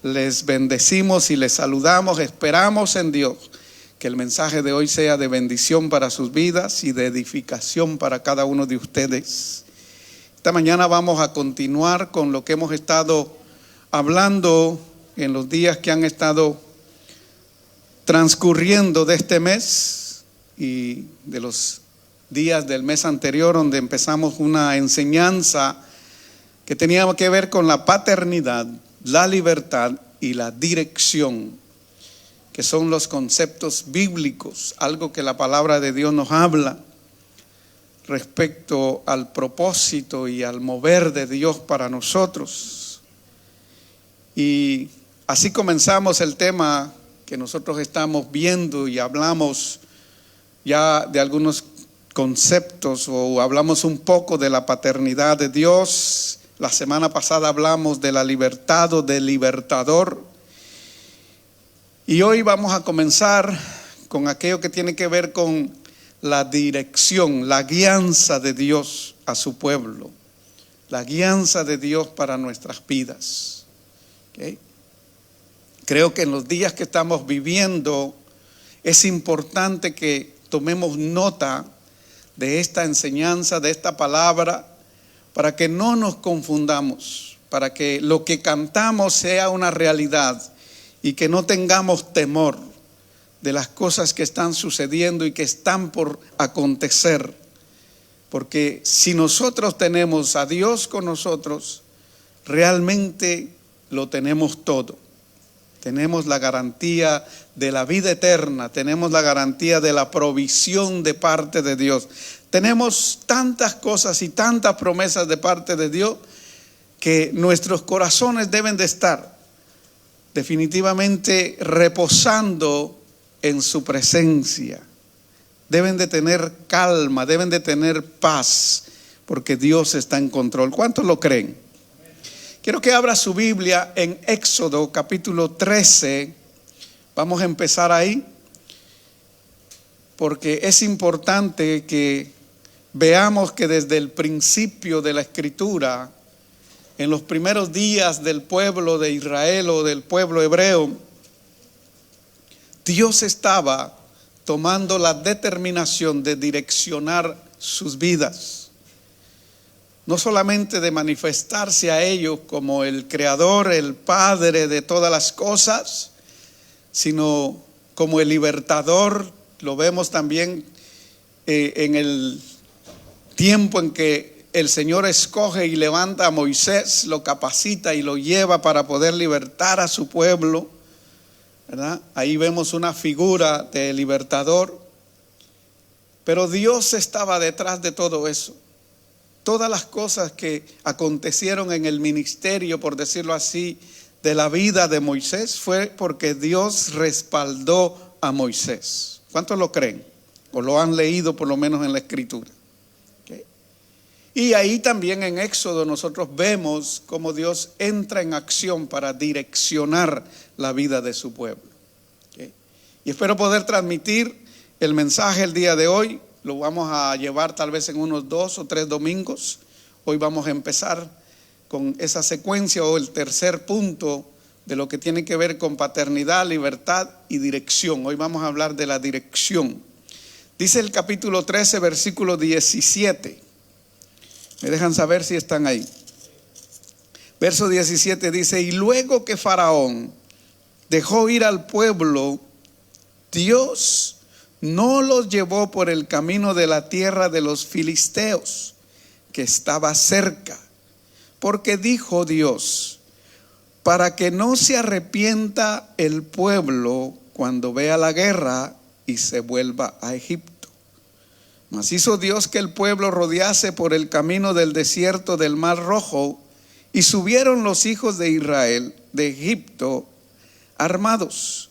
les bendecimos y les saludamos. Esperamos en Dios que el mensaje de hoy sea de bendición para sus vidas y de edificación para cada uno de ustedes. Esta mañana vamos a continuar con lo que hemos estado hablando en los días que han estado transcurriendo de este mes y de los días del mes anterior, donde empezamos una enseñanza que tenía que ver con la paternidad, la libertad y la dirección, que son los conceptos bíblicos, algo que la palabra de Dios nos habla respecto al propósito y al mover de Dios para nosotros. Y así comenzamos el tema que nosotros estamos viendo y hablamos ya de algunos conceptos o hablamos un poco de la paternidad de Dios. La semana pasada hablamos de la libertad o del libertador. Y hoy vamos a comenzar con aquello que tiene que ver con la dirección, la guianza de Dios a su pueblo, la guianza de Dios para nuestras vidas. ¿Okay? Creo que en los días que estamos viviendo es importante que tomemos nota de esta enseñanza, de esta palabra, para que no nos confundamos, para que lo que cantamos sea una realidad y que no tengamos temor de las cosas que están sucediendo y que están por acontecer. Porque si nosotros tenemos a Dios con nosotros, realmente lo tenemos todo. Tenemos la garantía de la vida eterna, tenemos la garantía de la provisión de parte de Dios. Tenemos tantas cosas y tantas promesas de parte de Dios que nuestros corazones deben de estar definitivamente reposando en su presencia. Deben de tener calma, deben de tener paz, porque Dios está en control. ¿Cuántos lo creen? Quiero que abra su Biblia en Éxodo capítulo 13. Vamos a empezar ahí, porque es importante que veamos que desde el principio de la Escritura, en los primeros días del pueblo de Israel o del pueblo hebreo, Dios estaba tomando la determinación de direccionar sus vidas. No solamente de manifestarse a ellos como el creador, el padre de todas las cosas, sino como el libertador. Lo vemos también en el tiempo en que el Señor escoge y levanta a Moisés, lo capacita y lo lleva para poder libertar a su pueblo, ¿verdad? Ahí vemos una figura de libertador. Pero Dios estaba detrás de todo eso. Todas las cosas que acontecieron en el ministerio, por decirlo así, de la vida de Moisés, fue porque Dios respaldó a Moisés. ¿Cuántos lo creen? O lo han leído por lo menos en la Escritura. ¿Okay? Y ahí también en Éxodo nosotros vemos cómo Dios entra en acción para direccionar la vida de su pueblo. ¿Okay? Y espero poder transmitir el mensaje el día de hoy. Lo vamos a llevar tal vez en unos 2 o 3 domingos. Hoy vamos a empezar con esa secuencia o el tercer punto de lo que tiene que ver con paternidad, libertad y dirección. Hoy vamos a hablar de la dirección. Dice el capítulo 13, versículo 17. Me dejan saber si están ahí. Verso 17 dice: y luego que Faraón dejó ir al pueblo, Dios no los llevó por el camino de la tierra de los filisteos, que estaba cerca, porque dijo Dios: para que no se arrepienta el pueblo cuando vea la guerra y se vuelva a Egipto. Mas hizo Dios que el pueblo rodease por el camino del desierto del Mar Rojo, y subieron los hijos de Israel de Egipto armados.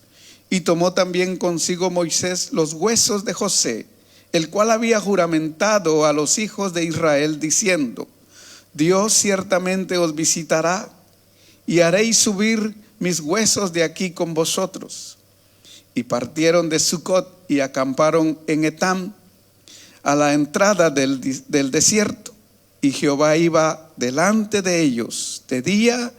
Y tomó también consigo Moisés los huesos de José, el cual había juramentado a los hijos de Israel, diciendo: Dios ciertamente os visitará, y haréis subir mis huesos de aquí con vosotros. Y partieron de Sucot y acamparon en Etam, a la entrada del desierto. Y Jehová iba delante de ellos de día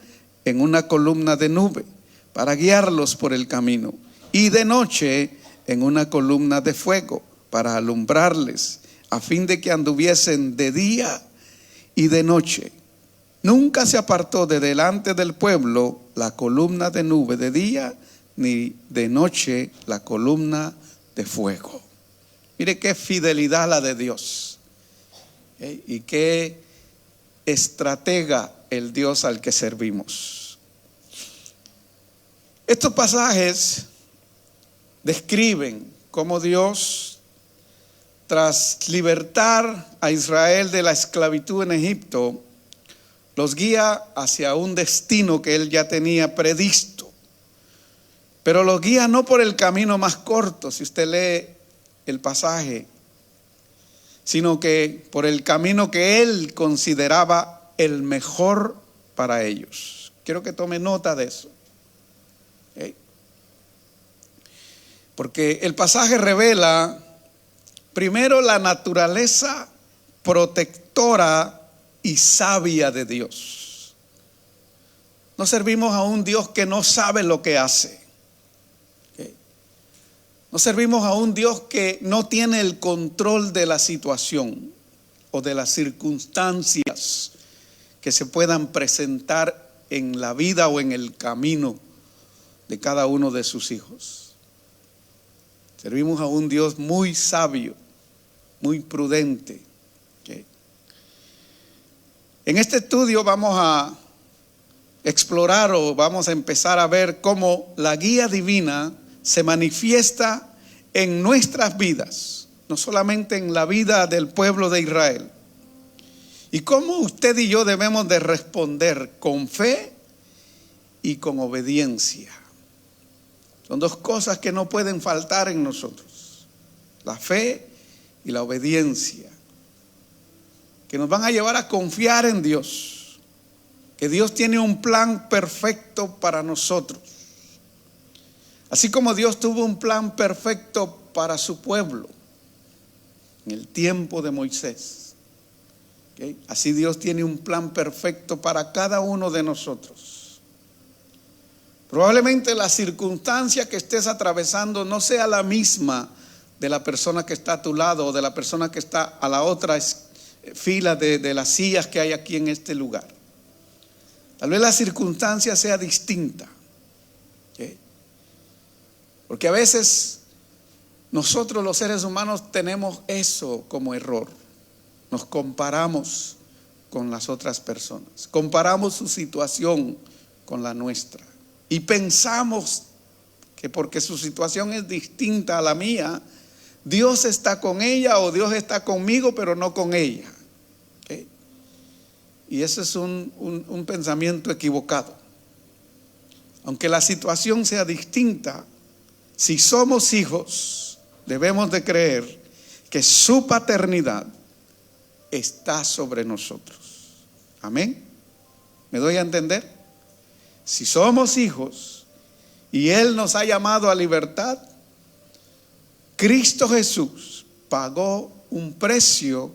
en una columna de nube, para guiarlos por el camino, y de noche en una columna de fuego para alumbrarles, a fin de que anduviesen de día y de noche. Nunca se apartó de delante del pueblo la columna de nube de día, ni de noche la columna de fuego. Mire qué fidelidad la de Dios. Y qué estratega el Dios al que servimos. Estos pasajes describen cómo Dios, tras libertar a Israel de la esclavitud en Egipto, los guía hacia un destino que Él ya tenía predisto. Pero los guía no por el camino más corto, si usted lee el pasaje, sino que por el camino que Él consideraba el mejor para ellos. Quiero que tome nota de eso. ¿Okay? Porque el pasaje revela primero la naturaleza protectora y sabia de Dios. No servimos a un Dios que no sabe lo que hace. ¿Okay? No servimos a un Dios que no tiene el control de la situación o de las circunstancias que se puedan presentar en la vida o en el camino de cada uno de sus hijos. Servimos a un Dios muy sabio, muy prudente. ¿Okay? En este estudio vamos a explorar o vamos a empezar a ver cómo la guía divina se manifiesta en nuestras vidas, no solamente en la vida del pueblo de Israel, y cómo usted y yo debemos de responder con fe y con obediencia. Son dos cosas que no pueden faltar en nosotros: la fe y la obediencia, que nos van a llevar a confiar en Dios, que Dios tiene un plan perfecto para nosotros. Así como Dios tuvo un plan perfecto para su pueblo en el tiempo de Moisés, ¿okay? Así Dios tiene un plan perfecto para cada uno de nosotros. Probablemente la circunstancia que estés atravesando no sea la misma de la persona que está a tu lado o de la persona que está a la otra fila de las sillas que hay aquí en este lugar. Tal vez la circunstancia sea distinta. ¿Okay? Porque a veces nosotros los seres humanos tenemos eso como error. Nos comparamos con las otras personas. Comparamos su situación con la nuestra. Y pensamos que porque su situación es distinta a la mía, Dios está con ella o Dios está conmigo, pero no con ella. ¿Okay? Y ese es un pensamiento equivocado. Aunque la situación sea distinta, si somos hijos, debemos de creer que su paternidad está sobre nosotros. Amén. ¿Me doy a entender? Si somos hijos y Él nos ha llamado a libertad, Cristo Jesús pagó un precio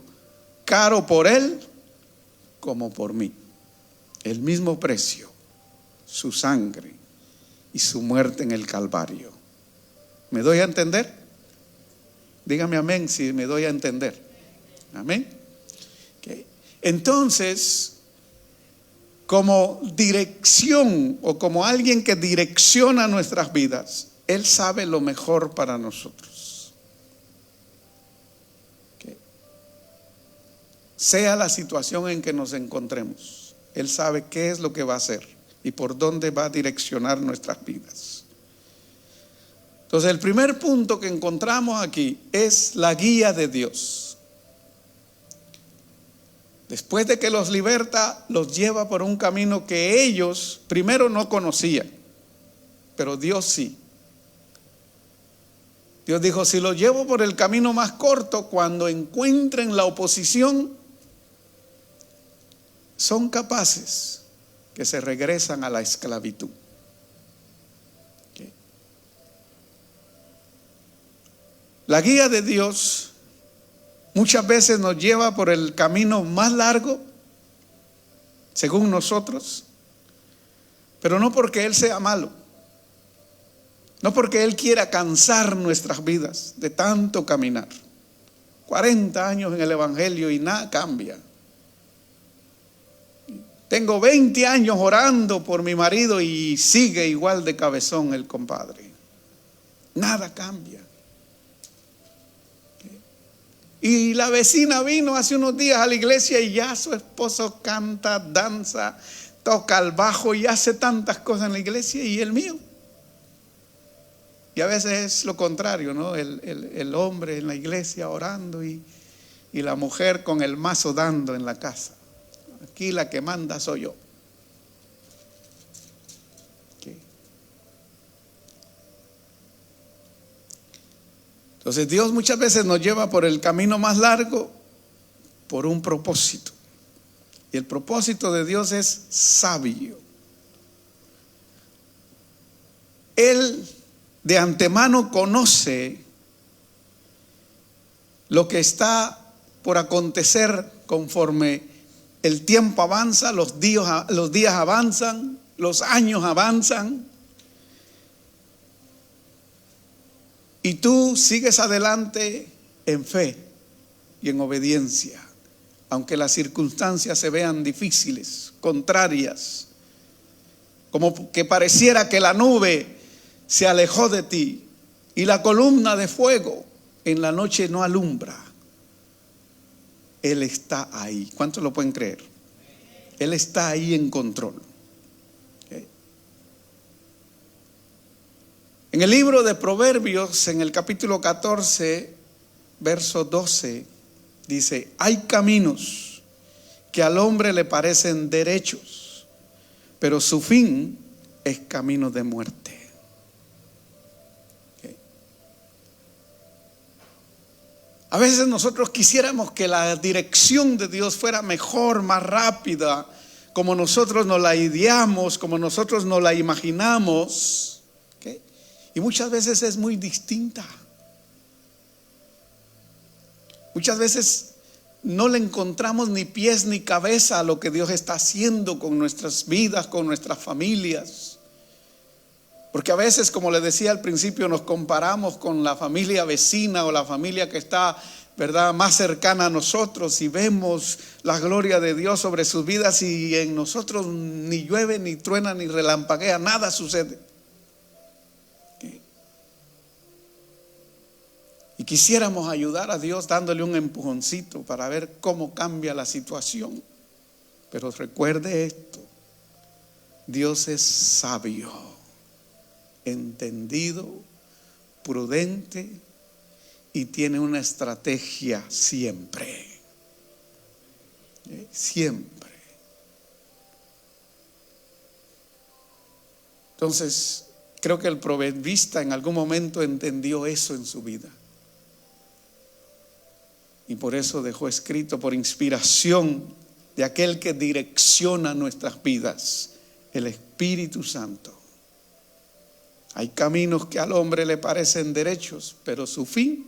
caro por Él como por mí. El mismo precio, su sangre y su muerte en el Calvario. ¿Me doy a entender? Dígame amén si me doy a entender. Amén. Okay. Entonces, como dirección o como alguien que direcciona nuestras vidas, Él sabe lo mejor para nosotros. Okay. Sea la situación en que nos encontremos, Él sabe qué es lo que va a hacer y por dónde va a direccionar nuestras vidas. Entonces, el primer punto que encontramos aquí es la guía de Dios. Después de que los liberta, los lleva por un camino que ellos primero no conocían, pero Dios sí. Dios dijo: si los llevo por el camino más corto, cuando encuentren la oposición, son capaces que se regresan a la esclavitud. ¿Okay? La guía de Dios muchas veces nos lleva por el camino más largo, según nosotros, pero no porque Él sea malo, No porque Él quiera cansar nuestras vidas de tanto caminar. 40 años en el Evangelio y nada cambia. Tengo 20 años orando por mi marido y sigue igual de cabezón el compadre. Nada cambia. Y la vecina vino hace unos días a la iglesia y ya su esposo canta, danza, toca el bajo y hace tantas cosas en la iglesia, y el mío. Y a veces es lo contrario, ¿no? El hombre en la iglesia orando y la mujer con el mazo dando en la casa. Aquí la que manda soy yo. ¿Qué? Entonces Dios muchas veces nos lleva por el camino más largo por un propósito. Y el propósito de Dios es sabio. Él de antemano conoce lo que está por acontecer conforme el tiempo avanza, los días avanzan, los años avanzan. Y tú sigues adelante en fe y en obediencia, aunque las circunstancias se vean difíciles, contrarias, como que pareciera que la nube se alejó de ti y la columna de fuego en la noche no alumbra. Él está ahí. ¿Cuántos lo pueden creer? Él está ahí en control. ¿Okay? En el libro de Proverbios, en el capítulo 14, verso 12, dice: hay caminos que al hombre le parecen derechos, pero su fin es camino de muerte. A veces nosotros quisiéramos que la dirección de Dios fuera mejor, más rápida, como nosotros nos la ideamos, como nosotros nos la imaginamos, ¿okay? Y muchas veces es muy distinta. Muchas veces no le encontramos ni pies ni cabeza a lo que Dios está haciendo con nuestras vidas, con nuestras familias. Porque a veces, como les decía al principio, nos comparamos con la familia vecina o la familia que está, ¿verdad?, más cercana a nosotros, y vemos la gloria de Dios sobre sus vidas, y en nosotros ni llueve, ni truena, ni relampaguea, nada sucede. Y quisiéramos ayudar a Dios dándole un empujoncito para ver cómo cambia la situación. Pero recuerde esto: Dios es sabio, entendido, prudente, y tiene una estrategia siempre. Siempre. Entonces, creo que el proverbista en algún momento entendió eso en su vida. Y por eso dejó escrito, por inspiración de aquel que direcciona nuestras vidas, el Espíritu Santo: hay caminos que al hombre le parecen derechos, pero su fin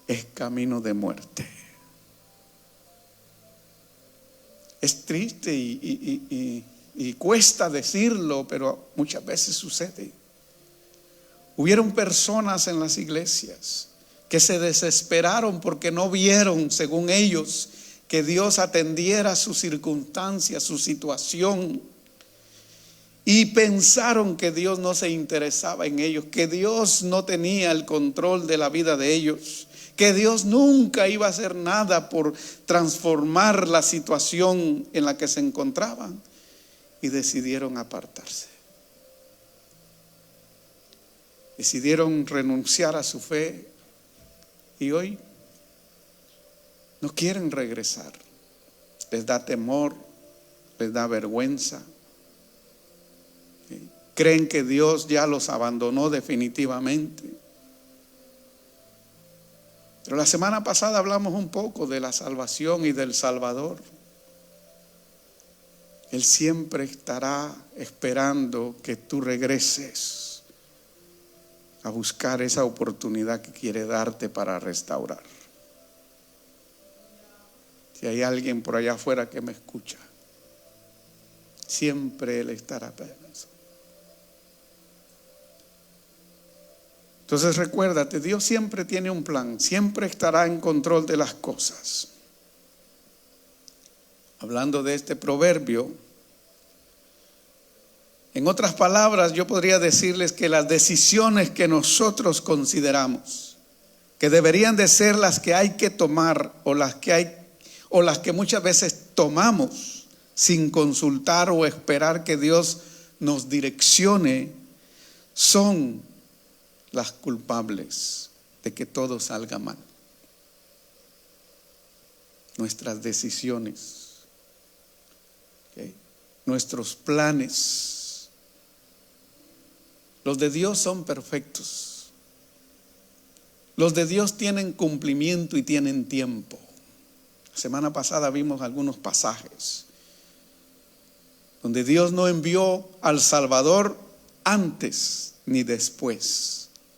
es camino de muerte. Es triste y cuesta decirlo, pero muchas veces sucede. Hubieron personas en las iglesias que se desesperaron porque no vieron, según ellos, que Dios atendiera su circunstancia, su situación. Y pensaron que Dios no se interesaba en ellos, que Dios no tenía el control de la vida de ellos, que Dios nunca iba a hacer nada por transformar la situación en la que se encontraban, y decidieron apartarse. Decidieron renunciar a su fe, y hoy no quieren regresar. Les da temor, les da vergüenza. Creen que Dios ya los abandonó definitivamente. Pero la semana pasada hablamos un poco de la salvación y del Salvador. Él siempre estará esperando que tú regreses a buscar esa oportunidad que quiere darte para restaurar. Si hay alguien por allá afuera que me escucha, siempre Él estará esperando. Entonces recuérdate, Dios siempre tiene un plan, siempre estará en control de las cosas. Hablando de este proverbio, en otras palabras, yo podría decirles que las decisiones que nosotros consideramos que deberían de ser las que hay que tomar o las que muchas veces tomamos sin consultar o esperar que Dios nos direccione, son las culpables de que todo salga mal. Nuestras decisiones, ¿okay? Nuestros planes. Los de Dios son perfectos. Los de Dios tienen cumplimiento y tienen tiempo. La semana pasada vimos algunos pasajes donde Dios no envió al Salvador antes ni después.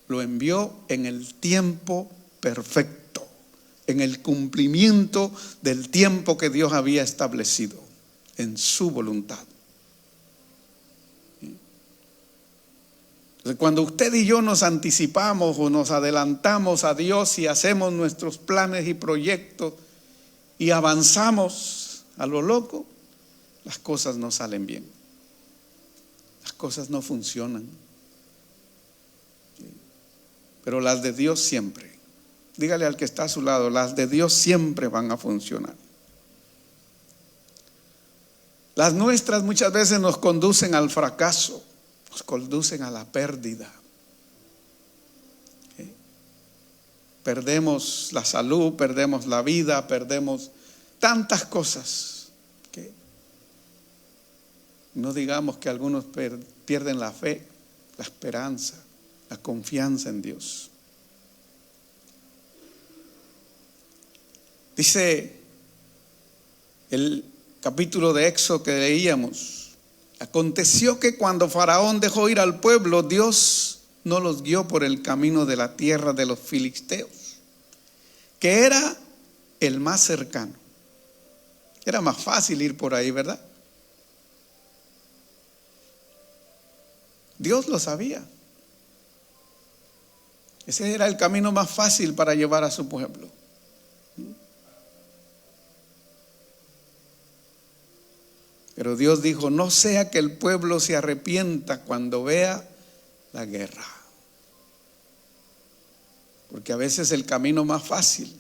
Lo envió en el tiempo perfecto, en el cumplimiento del tiempo que Dios había establecido, en su voluntad. Entonces, cuando usted y yo nos anticipamos o nos adelantamos a Dios y hacemos nuestros planes y proyectos y avanzamos a lo loco, las cosas no salen bien. Las cosas no funcionan. Pero las de Dios siempre. Dígale al que está a su lado, las de Dios siempre van a funcionar. Las nuestras muchas veces nos conducen al fracaso. Nos conducen a la pérdida. Perdemos la salud, perdemos la vida, perdemos tantas cosas. No digamos que algunos pierden la fe, la esperanza, la confianza en Dios. Dice el capítulo de Éxodo que leíamos: aconteció que cuando Faraón dejó ir al pueblo, Dios no los guió por el camino de la tierra de los filisteos, que era el más cercano. Era más fácil ir por ahí, ¿verdad? Dios lo sabía. Ese era el camino más fácil para llevar a su pueblo. Pero Dios dijo: no sea que el pueblo se arrepienta cuando vea la guerra. Porque a veces el camino más fácil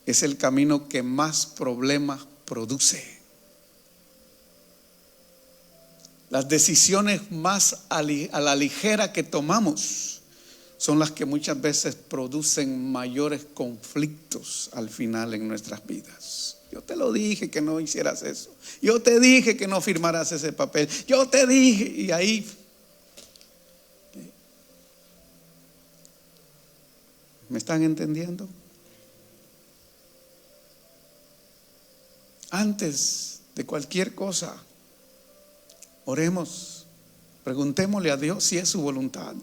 es el camino que más problemas produce. Las decisiones más a la ligera que tomamos son las que muchas veces producen mayores conflictos al final en nuestras vidas. Yo te lo dije que no hicieras eso. Yo te dije que no firmaras ese papel. Yo te dije, y ahí. ¿Me están entendiendo? Antes de cualquier cosa, oremos, preguntémosle a Dios si es su voluntad.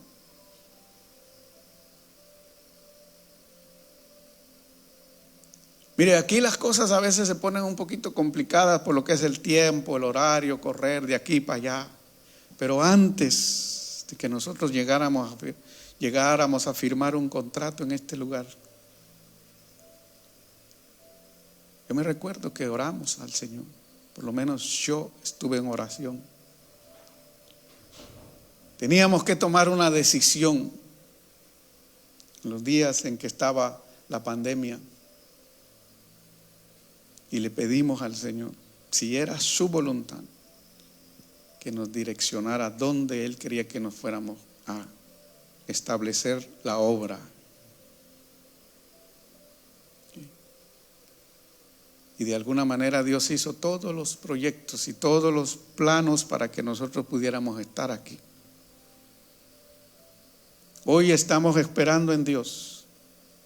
Mire, aquí las cosas a veces se ponen un poquito complicadas por lo que es el tiempo, el horario, correr de aquí para allá. Pero antes de que nosotros llegáramos a firmar un contrato en este lugar, yo me recuerdo que oramos al Señor. Por lo menos yo estuve en oración. Teníamos que tomar una decisión en los días en que estaba la pandemia. Y le pedimos al Señor, si era su voluntad, que nos direccionara donde Él quería que nos fuéramos a establecer la obra. Y de alguna manera Dios hizo todos los proyectos y todos los planos para que nosotros pudiéramos estar aquí. Hoy estamos esperando en Dios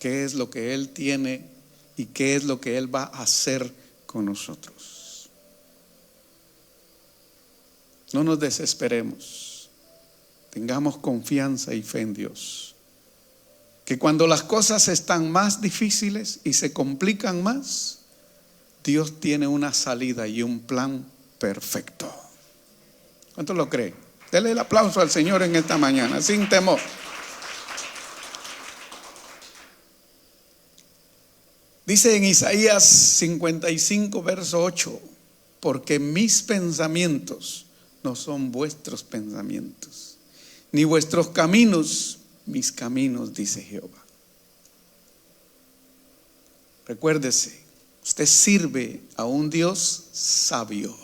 qué es lo que Él tiene y qué es lo que Él va a hacer con nosotros. No nos desesperemos. Tengamos confianza y fe en Dios. Que cuando las cosas están más difíciles y se complican más, Dios tiene una salida y un plan perfecto. ¿Cuánto lo cree? Dele el aplauso al Señor en esta mañana, sin temor. Dice en Isaías 55, verso 8, porque mis pensamientos no son vuestros pensamientos, ni vuestros caminos mis caminos, dice Jehová. Recuérdese, usted sirve a un Dios sabio,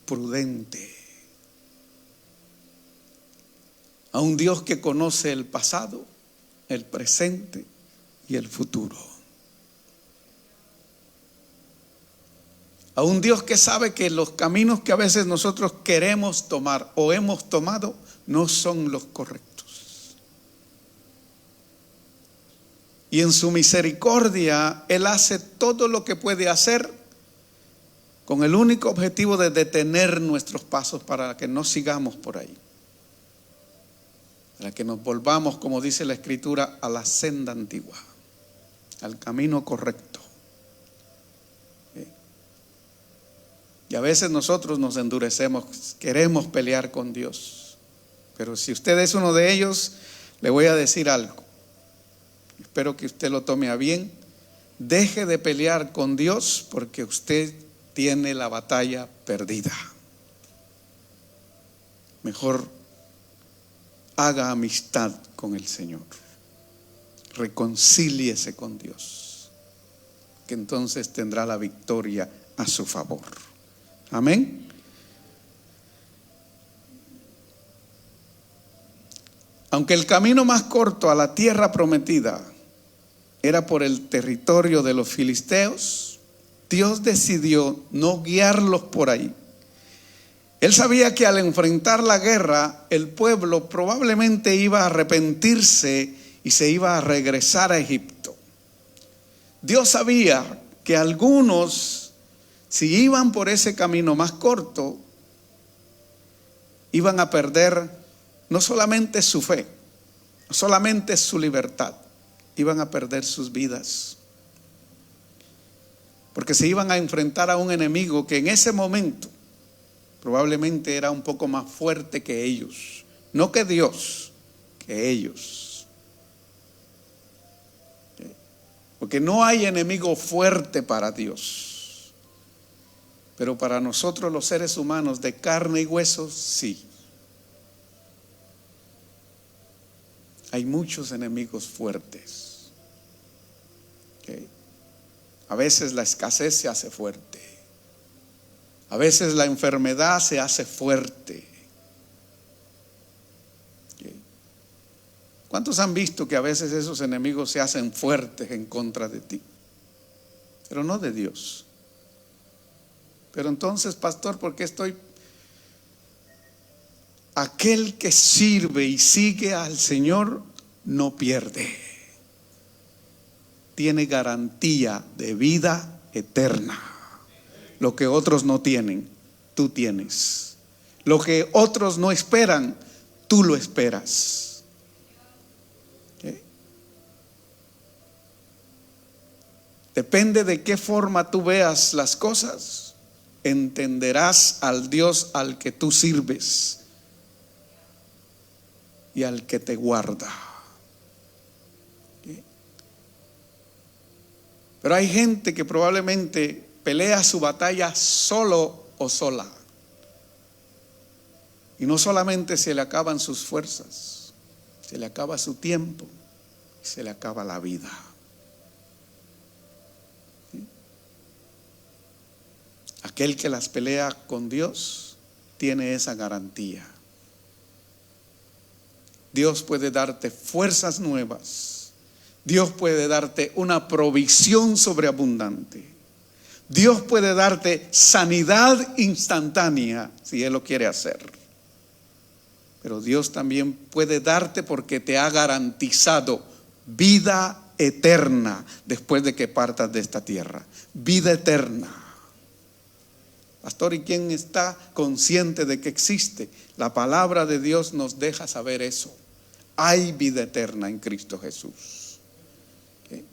prudente, a un Dios que conoce el pasado, el presente y el futuro. A un Dios que sabe que los caminos que a veces nosotros queremos tomar o hemos tomado no son los correctos. Y en su misericordia Él hace todo lo que puede hacer con el único objetivo de detener nuestros pasos para que no sigamos por ahí, para que nos volvamos, como dice la Escritura, a la senda antigua, al camino correcto. Y a veces nosotros nos endurecemos, queremos pelear con Dios. Pero si usted es uno de ellos, le voy a decir algo. Espero que usted lo tome a bien. Deje de pelear con Dios porque usted tiene la batalla perdida. Mejor haga amistad con el Señor. Reconcíliese con Dios, que entonces tendrá la victoria a su favor. Amén. Aunque el camino más corto a la tierra prometida era por el territorio de los filisteos, Dios decidió no guiarlos por ahí. Él sabía que al enfrentar la guerra, el pueblo probablemente iba a arrepentirse y se iba a regresar a Egipto. Dios sabía que algunos, si iban por ese camino más corto, iban a perder no solamente su fe, no solamente su libertad, iban a perder sus vidas. Porque se iban a enfrentar a un enemigo que en ese momento probablemente era un poco más fuerte que ellos. No que Dios, que ellos. Porque no hay enemigo fuerte para Dios. Pero para nosotros los seres humanos de carne y huesos, sí. Hay muchos enemigos fuertes. A veces la escasez se hace fuerte. A veces la enfermedad se hace fuerte. ¿Cuántos han visto que a veces esos enemigos se hacen fuertes en contra de ti? Pero no de Dios. Pero entonces, pastor, ¿por qué estoy? Aquel que sirve y sigue al Señor no pierde. Tiene garantía de vida eterna. Lo que otros no tienen, tú tienes. Lo que otros no esperan, tú lo esperas. ¿Okay? Depende de qué forma tú veas las cosas, entenderás al Dios al que tú sirves y al que te guarda. ¿Okay? Pero hay gente que probablemente pelea su batalla solo o sola. Y no solamente se le acaban sus fuerzas, se le acaba su tiempo, se le acaba la vida. ¿Sí? Aquel que las pelea con Dios tiene esa garantía. Dios puede darte fuerzas nuevas. Dios puede darte una provisión sobreabundante. Dios puede darte sanidad instantánea si Él lo quiere hacer. Pero Dios también puede darte porque te ha garantizado vida eterna después de que partas de esta tierra. Vida eterna. Pastor, ¿y quién está consciente de que existe? La palabra de Dios nos deja saber eso. Hay vida eterna en Cristo Jesús. ¿Okay?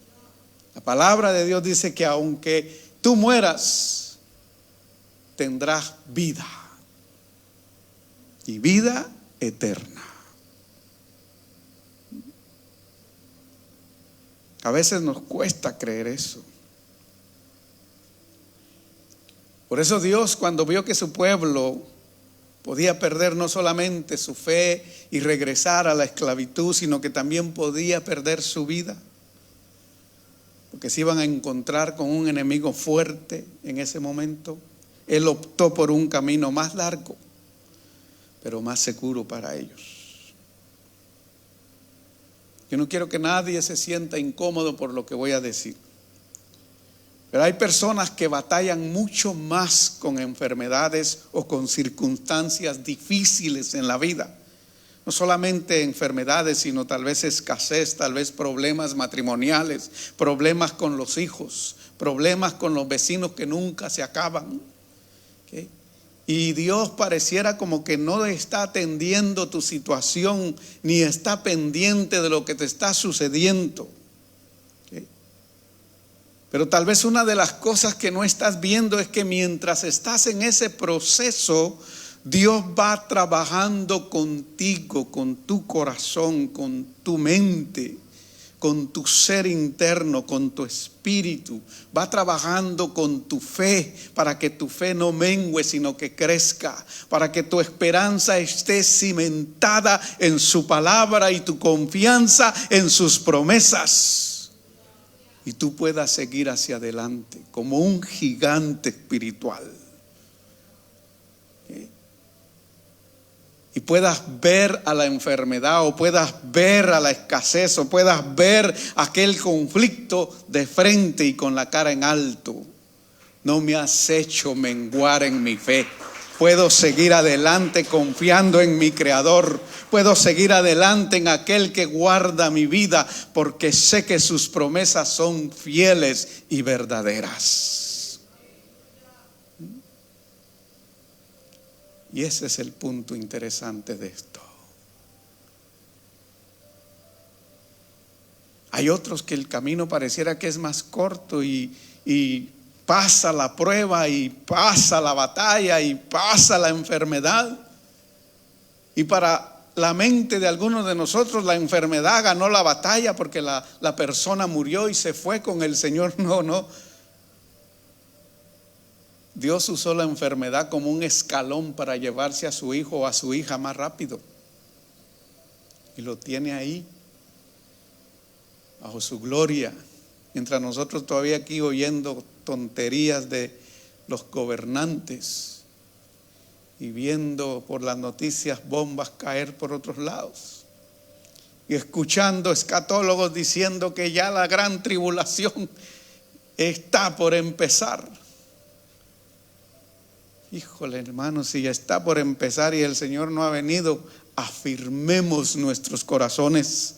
La palabra de Dios dice que aunque tú mueras, tendrás vida y vida eterna. A veces nos cuesta creer eso. Por eso Dios, cuando vio que su pueblo podía perder no solamente su fe y regresar a la esclavitud, sino que también podía perder su vida, porque se iban a encontrar con un enemigo fuerte en ese momento, Él optó por un camino más largo, pero más seguro para ellos. Yo no quiero que nadie se sienta incómodo por lo que voy a decir, pero hay personas que batallan mucho más con enfermedades o con circunstancias difíciles en la vida. No solamente enfermedades, sino tal vez escasez, tal vez problemas matrimoniales, problemas con los hijos, problemas con los vecinos que nunca se acaban. ¿Okay? Y Dios pareciera como que no está atendiendo tu situación, ni está pendiente de lo que te está sucediendo. Pero tal vez una de las cosas que no estás viendo es que mientras estás en ese proceso, Dios va trabajando contigo, con tu corazón, con tu mente, con tu ser interno, con tu espíritu. Va trabajando con tu fe para que tu fe no mengue, sino que crezca. Para que tu esperanza esté cimentada en su palabra y tu confianza en sus promesas. Y tú puedas seguir hacia adelante como un gigante espiritual. ¿Sí? Y puedas ver a la enfermedad, o puedas ver a la escasez, o puedas ver aquel conflicto de frente y con la cara en alto. No me has hecho menguar en mi fe. Puedo seguir adelante confiando en mi Creador. Puedo seguir adelante en aquel que guarda mi vida, porque sé que sus promesas son fieles y verdaderas. Y ese es el punto interesante de esto. Hay otros que el camino pareciera que es más corto y pasa la prueba y pasa la batalla y pasa la enfermedad. Y para la mente de algunos de nosotros la enfermedad ganó la batalla porque la persona murió y se fue con el Señor. No. Dios usó la enfermedad como un escalón para llevarse a su hijo o a su hija más rápido. Y lo tiene ahí, bajo su gloria. Mientras nosotros todavía aquí oyendo tonterías de los gobernantes y viendo por las noticias bombas caer por otros lados y escuchando escatólogos diciendo que ya la gran tribulación está por empezar. Híjole, hermanos, si ya está por empezar y el Señor no ha venido, afirmemos nuestros corazones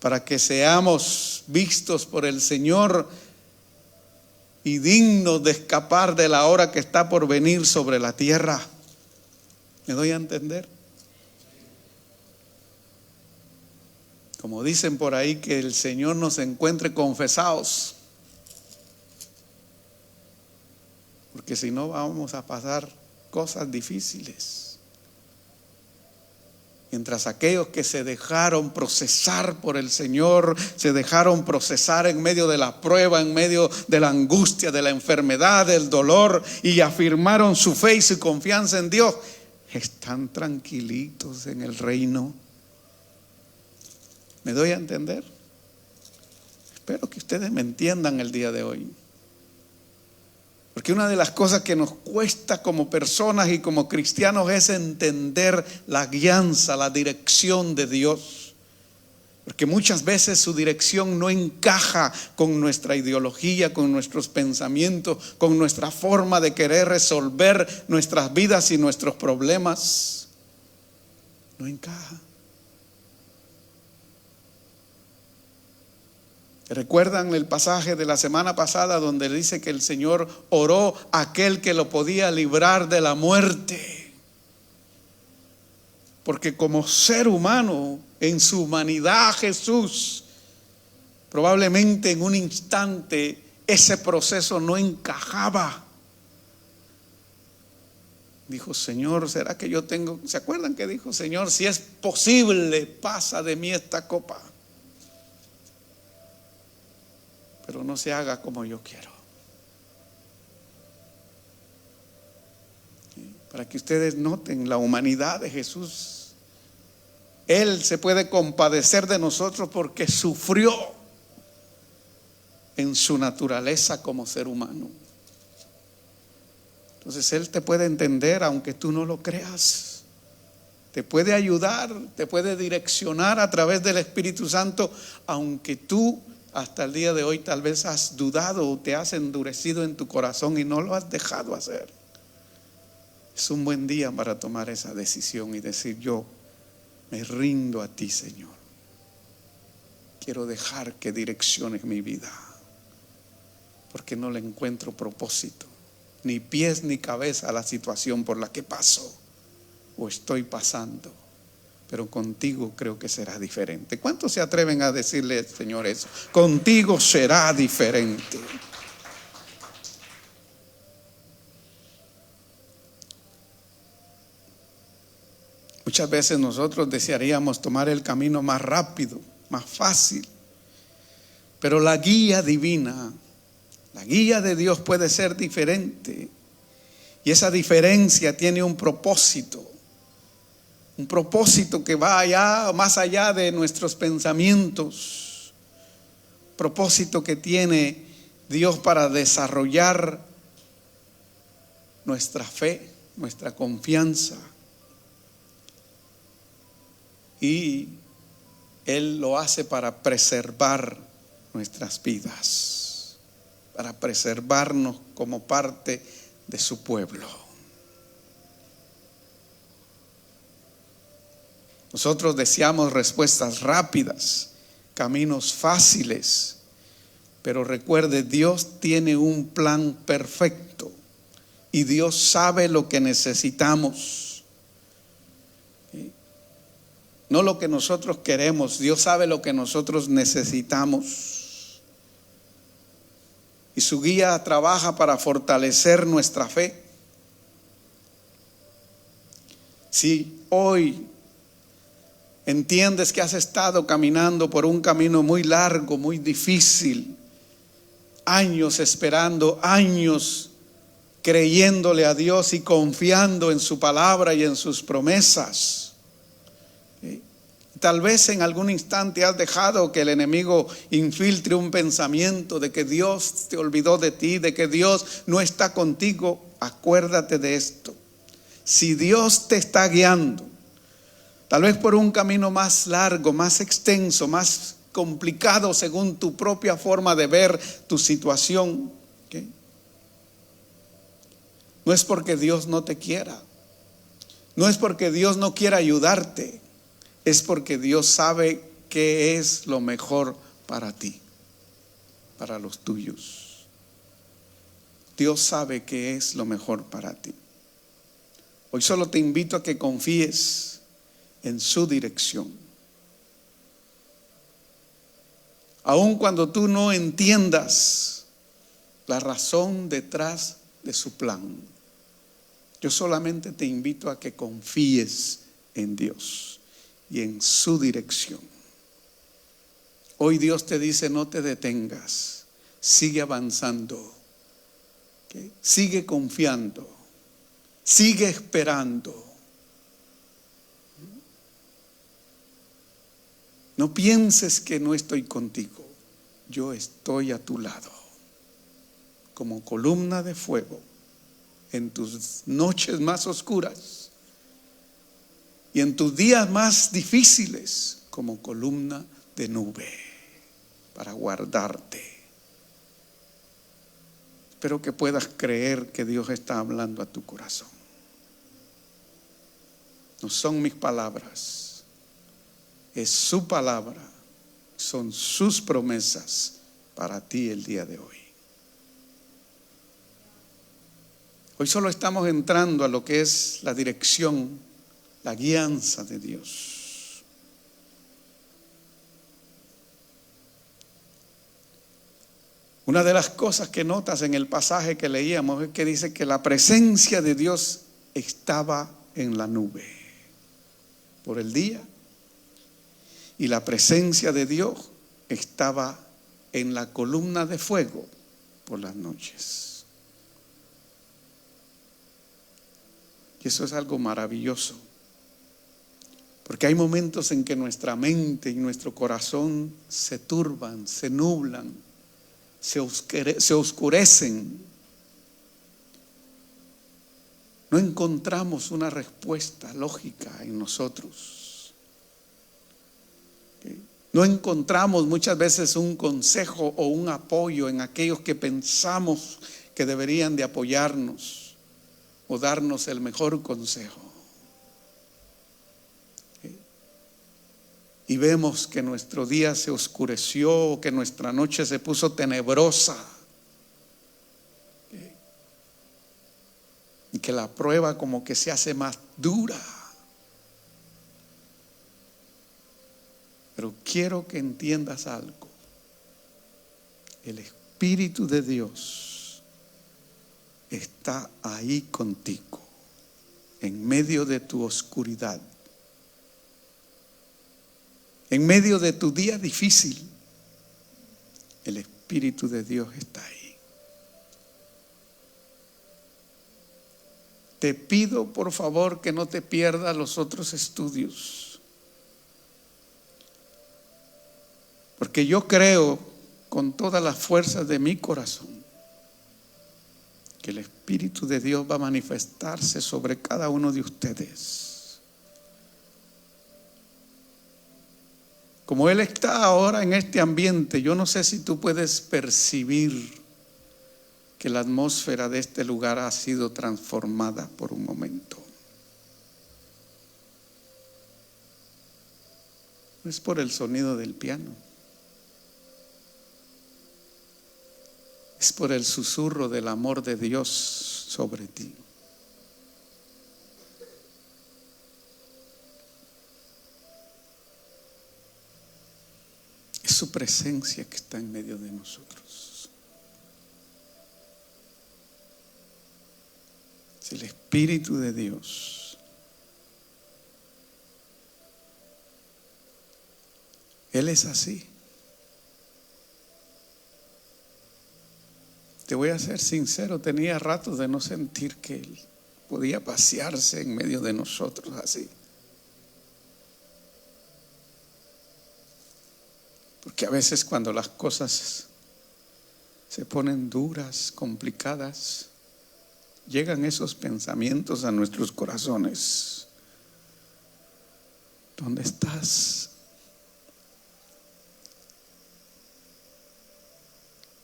para que seamos vistos por el Señor y dignos de escapar de la hora que está por venir sobre la tierra. ¿Me doy a entender? Como dicen por ahí, que el Señor nos encuentre confesados, porque si no vamos a pasar cosas difíciles. Mientras aquellos que se dejaron procesar por el Señor, se dejaron procesar en medio de la prueba, en medio de la angustia, de la enfermedad, del dolor, y afirmaron su fe y su confianza en Dios, están tranquilitos en el reino. ¿Me doy a entender? Espero que ustedes me entiendan el día de hoy. Porque una de las cosas que nos cuesta como personas y como cristianos es entender la guianza, la dirección de Dios. Porque muchas veces su dirección no encaja con nuestra ideología, con nuestros pensamientos, con nuestra forma de querer resolver nuestras vidas y nuestros problemas. No encaja. ¿Recuerdan el pasaje de la semana pasada donde dice que el Señor oró a aquel que lo podía librar de la muerte? Porque como ser humano, en su humanidad, Jesús, probablemente en un instante ese proceso no encajaba. Dijo: Señor, ¿será que yo tengo? ¿Se acuerdan que dijo? Señor, si es posible, pasa de mí esta copa. pero no se haga como yo quiero. Para que ustedes noten la humanidad de Jesús. Él se puede compadecer de nosotros porque sufrió en su naturaleza como ser humano. Entonces Él te puede entender aunque tú no lo creas. Te puede ayudar, te puede direccionar a través del Espíritu Santo, aunque tú hasta el día de hoy tal vez has dudado o te has endurecido en tu corazón y no lo has dejado hacer. Es un buen día para tomar esa decisión y decir: yo me rindo a ti, Señor. Quiero dejar que direcciones mi vida, porque no le encuentro propósito, ni pies ni cabeza a la situación por la que paso o estoy pasando. Pero contigo creo que será diferente. ¿Cuántos se atreven a decirle al Señor eso? Contigo será diferente. Muchas veces nosotros desearíamos tomar el camino más rápido, más fácil. Pero la guía divina, la guía de Dios puede ser diferente. Y esa diferencia tiene un propósito. Un propósito que va allá, más allá de nuestros pensamientos. Propósito que tiene Dios para desarrollar nuestra fe, nuestra confianza. Y Él lo hace para preservar nuestras vidas, para preservarnos como parte de su pueblo. Nosotros deseamos respuestas rápidas, caminos fáciles, pero recuerde, Dios tiene un plan perfecto y Dios sabe lo que necesitamos. No lo que nosotros queremos, Dios sabe lo que nosotros necesitamos. Y su guía trabaja para fortalecer nuestra fe. Si hoy entiendes que has estado caminando por un camino muy largo, muy difícil, años esperando, años creyéndole a Dios y confiando en su palabra y en sus promesas, tal vez en algún instante has dejado que el enemigo infiltre un pensamiento de que Dios te olvidó de ti, de que Dios no está contigo. Acuérdate de esto: si Dios te está guiando, tal vez por un camino más largo, más extenso, más complicado según tu propia forma de ver tu situación, ¿okay? No es porque Dios no te quiera, no es porque Dios no quiera ayudarte, es porque Dios sabe qué es lo mejor para ti, para los tuyos. Dios sabe qué es lo mejor para ti. Hoy solo te invito a que confíes en su dirección. Aun cuando tú no entiendas la razón detrás de su plan, yo solamente te invito a que confíes en Dios y en su dirección. Hoy Dios te dice: no te detengas, sigue avanzando, ¿okay? Sigue confiando, sigue esperando. No pienses que no estoy contigo, yo estoy a tu lado, como columna de fuego en tus noches más oscuras y en tus días más difíciles, como columna de nube para guardarte. Espero que puedas creer que Dios está hablando a tu corazón. No son mis palabras, es su palabra, son sus promesas para ti el día de hoy. Hoy solo estamos entrando a lo que es la dirección, la guianza de Dios. Una de las cosas que notas en el pasaje que leíamos es que dice que la presencia de Dios estaba en la nube por el día y la presencia de Dios estaba en la columna de fuego por las noches. Y eso es algo maravilloso, porque hay momentos en que nuestra mente y nuestro corazón se turban, se nublan, se oscurecen. No encontramos una respuesta lógica en nosotros. No encontramos muchas veces un consejo o un apoyo en aquellos que pensamos que deberían de apoyarnos o darnos el mejor consejo. Y vemos que nuestro día se oscureció, que nuestra noche se puso tenebrosa, y que la prueba como que se hace más dura. Pero quiero que entiendas algo. El Espíritu de Dios está ahí contigo, en medio de tu oscuridad, en medio de tu día difícil. El Espíritu de Dios está ahí. Te pido por favor que no te pierdas los otros estudios, porque yo creo con todas las fuerzas de mi corazón que el Espíritu de Dios va a manifestarse sobre cada uno de ustedes. Como Él está ahora en este ambiente, yo no sé si tú puedes percibir que la atmósfera de este lugar ha sido transformada por un momento. No es por el sonido del piano, es por el susurro del amor de Dios sobre ti. Es su presencia que está en medio de nosotros. Es el Espíritu de Dios. Él es así. Te voy a ser sincero, tenía ratos de no sentir que Él podía pasearse en medio de nosotros así. Porque a veces cuando las cosas se ponen duras, complicadas, llegan esos pensamientos a nuestros corazones. ¿Dónde estás?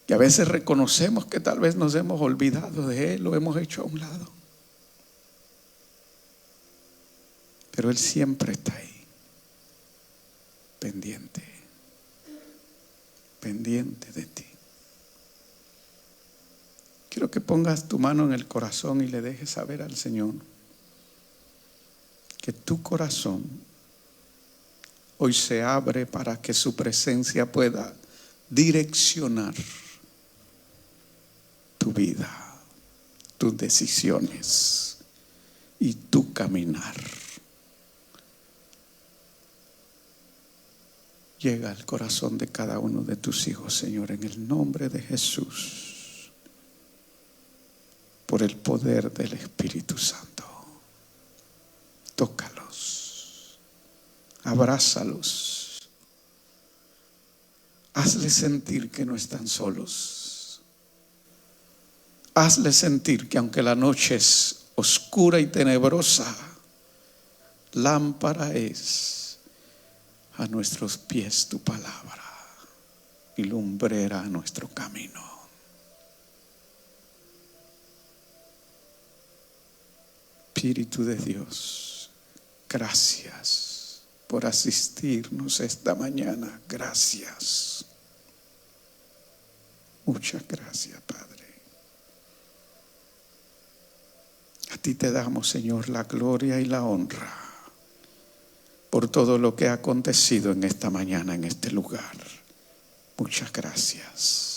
Y a veces reconocemos que tal vez nos hemos olvidado de Él, lo hemos hecho a un lado. Pero Él siempre está ahí, pendiente de ti. Quiero que pongas tu mano en el corazón y le dejes saber al Señor que tu corazón hoy se abre para que su presencia pueda direccionar tu vida, tus decisiones y tu caminar. Llega al corazón de cada uno de tus hijos, Señor, en el nombre de Jesús, por el poder del Espíritu Santo. Tócalos, abrázalos, hazles sentir que no están solos. Hazles sentir que aunque la noche es oscura y tenebrosa, lámpara es a nuestros pies tu palabra y lumbrera a nuestro camino. Espíritu de Dios, gracias por asistirnos esta mañana. Gracias. Muchas gracias, Padre. A ti te damos, Señor, la gloria y la honra por todo lo que ha acontecido en esta mañana, en este lugar. Muchas gracias.